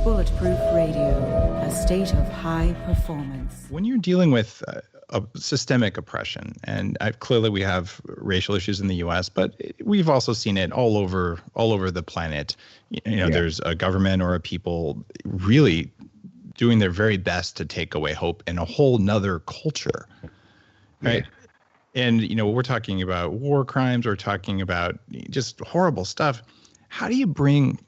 Bulletproof Radio, a state of high performance. When you're dealing with a systemic oppression, and clearly we have racial issues in the U.S., but we've also seen it all over the planet. There's a government or a people really doing their very best to take away hope in a whole nother culture, right? Yeah. And we're talking about war crimes, we're talking about just horrible stuff. How do you bring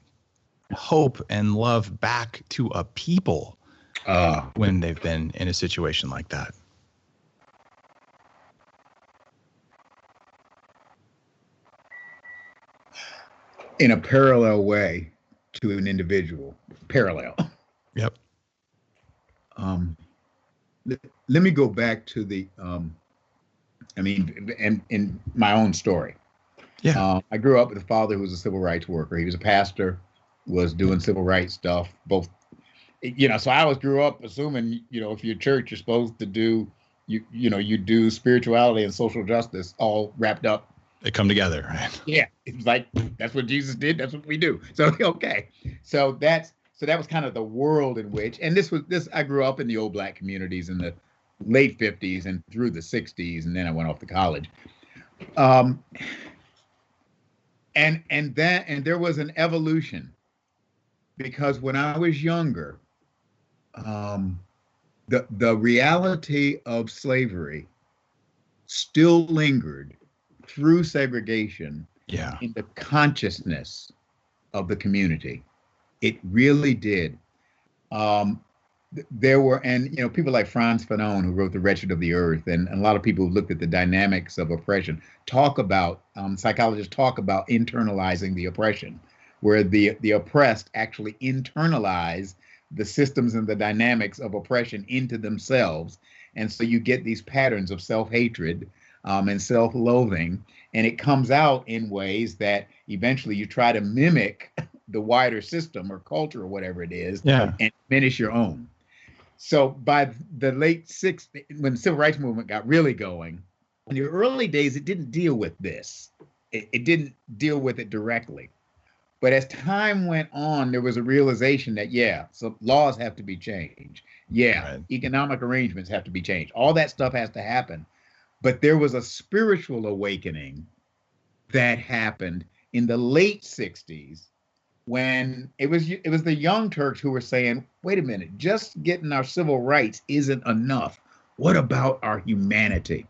hope and love back to a people when they've been in a situation like that? In a parallel way to an individual. Parallel. Yep. Let me go back to the, in my own story. Yeah. I grew up with a father who was a civil rights worker. He was a pastor, was doing civil rights stuff, both, so I grew up assuming, if you're church, you're supposed to do, you do spirituality and social justice all wrapped up. They come together, right? Yeah. It was like, that's what Jesus did. That's what we do. So, okay. So that was kind of the world in which, and I grew up in the old black communities in the late 50s and through the 60s. And then I went off to college. And there was an evolution, because when I was younger, the reality of slavery still lingered through segregation in the consciousness of the community. It really did. There were, people like Franz Fanon, who wrote The Wretched of the Earth, and a lot of people who looked at the dynamics of oppression, psychologists talk about internalizing the oppression, where the oppressed actually internalize the systems and the dynamics of oppression into themselves. And so you get these patterns of self-hatred and self-loathing, and it comes out in ways that eventually you try to mimic the wider system or culture or whatever it is, and diminish your own. So by the late 60s, when the civil rights movement got really going, in the early days, it didn't deal with this. It didn't deal with it directly. But as time went on, there was a realization that, so laws have to be changed. Economic arrangements have to be changed. All that stuff has to happen. But there was a spiritual awakening that happened in the late 60s, when it was the Young Turks who were saying, wait a minute, just getting our civil rights isn't enough. What about our humanity?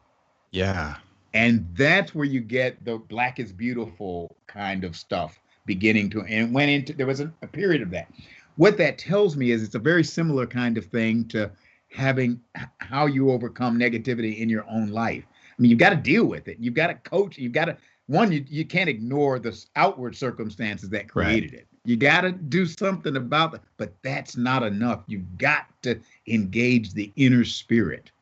Yeah. And that's where you get the Black is Beautiful kind of stuff beginning to, and went into, there was a period of that. What that tells me is it's a very similar kind of thing to having how you overcome negativity in your own life. I mean, you've got to deal with it. You've got to coach. You've got to, you can't ignore the outward circumstances that created it. You got to do something about it, but that's not enough. You've got to engage the inner spirit,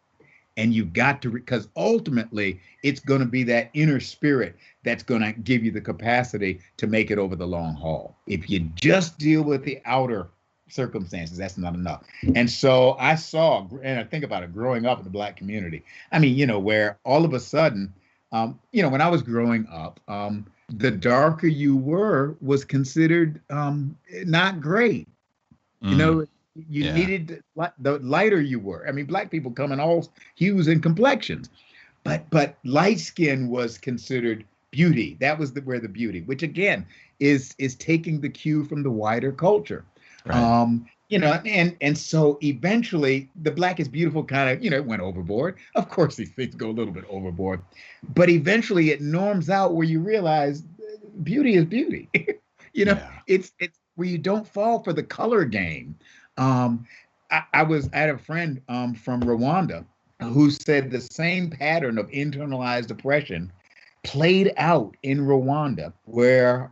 and you've got to, because ultimately it's going to be that inner spirit that's going to give you the capacity to make it over the long haul. If you just deal with the outer circumstances, that's not enough. And so I saw, and I think about it, growing up in the Black community. I mean, where all of a sudden, when I was growing up, the darker you were was considered not great. You needed, the lighter you were. I mean, Black people come in all hues and complexions, but light skin was considered beauty. That was where the beauty, which again is taking the cue from the wider culture. Right. And so eventually the Black is Beautiful kind of, went overboard. Of course, these things go a little bit overboard, but eventually it norms out where you realize beauty is beauty. It's where you don't fall for the color game. I had a friend from Rwanda who said the same pattern of internalized oppression played out in Rwanda, where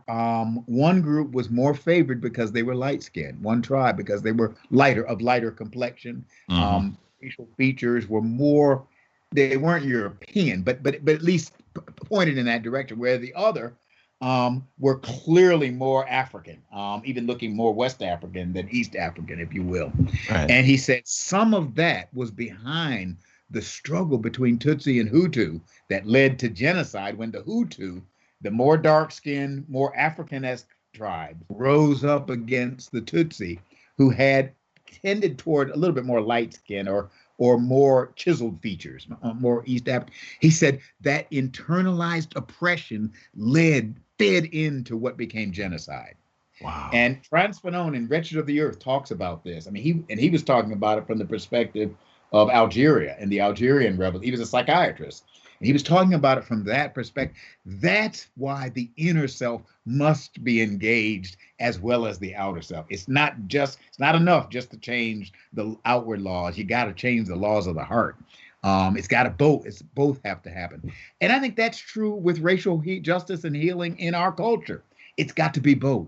one group was more favored because they were light-skinned, one tribe because they were lighter complexion. Facial features were more, they weren't European, but at least pointed in that direction, where the other were clearly more African, even looking more West African than East African, if you will. Right. And he said some of that was behind the struggle between Tutsi and Hutu that led to genocide, when the Hutu, the more dark-skinned, more African-esque tribe, rose up against the Tutsi, who had tended toward a little bit more light skin or more chiseled features, more East African. He said that internalized oppression fed into what became genocide. Wow. And Frantz Fanon in Wretched of the Earth talks about this. I mean, he was talking about it from the perspective of Algeria and the Algerian rebels. He was a psychiatrist. And he was talking about it from that perspective. That's why the inner self must be engaged as well as the outer self. It's not enough just to change the outward laws. You got to change the laws of the heart. It's both have to happen. And I think that's true with racial justice and healing in our culture. It's got to be both.